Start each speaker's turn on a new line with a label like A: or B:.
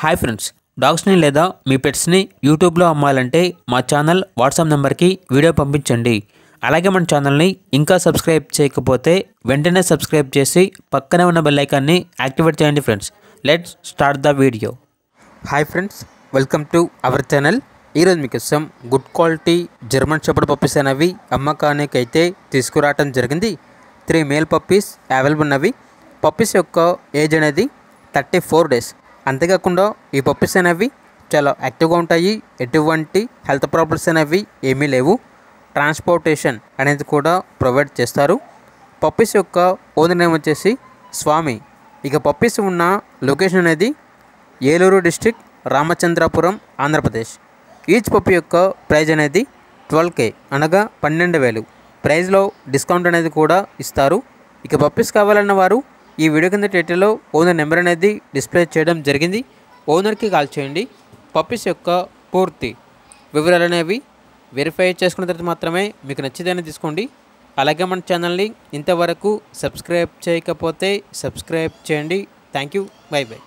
A: Hi friends, డాగ్స్ని లేదా మీ పెట్స్ని యూట్యూబ్లో అమ్మాలంటే మా ఛానల్ వాట్సాప్ నెంబర్కి వీడియో పంపించండి. అలాగే మన ఛానల్ని ఇంకా సబ్స్క్రైబ్ చేయకపోతే వెంటనే సబ్స్క్రైబ్ చేసి పక్కనే ఉన్న బెల్ ఐకాన్ని యాక్టివేట్ చేయండి friends. Let's start the video. Hi friends, welcome to our channel. ఈరోజు మీకోసం good quality German shepherd puppies అనేవి అమ్మకానికి అయితే తీసుకురావడం జరిగింది. 3 మేల్ పప్పీస్ అవైలబుల్ ఉన్నవి. పప్పీస్ యొక్క ఏజ్ అనేది 34 డేస్. అంతేకాకుండా ఈ పప్పీస్ అనేవి చాలా యాక్టివ్గా ఉంటాయి. ఎటువంటి హెల్త్ ప్రాబ్లమ్స్ అనేవి ఏమీ లేవు. ట్రాన్స్పోర్టేషన్ అనేది కూడా ప్రొవైడ్ చేస్తారు. పప్పీస్ యొక్క ఓనర్ నేమ్ వచ్చేసి స్వామి. ఇక పప్పీస్ ఉన్న లొకేషన్ అనేది Eluru district, Ramachandrapuram, Andhra Pradesh. Each puppy యొక్క ప్రైజ్ అనేది 12K అనగా 12,000. ప్రైజ్లో డిస్కౌంట్ అనేది కూడా ఇస్తారు. ఇక పప్పీస్ కావాలన్న వారు ఈ వీడియో కింద టైటిల్లో ఓనర్ నెంబర్ అనేది డిస్ప్లే చేయడం జరిగింది. ఓనర్కి కాల్ చేయండి. పప్పీస్ యొక్క పూర్తి వివరాలు అనేవి వెరిఫై చేసుకున్న తర్వాత మాత్రమే మీకు నచ్చితేనే తీసుకోండి. అలాగే మన ఛానల్ని ఇంతవరకు సబ్స్క్రైబ్ చేయకపోతే సబ్స్క్రైబ్ చేయండి. Thank you. By by.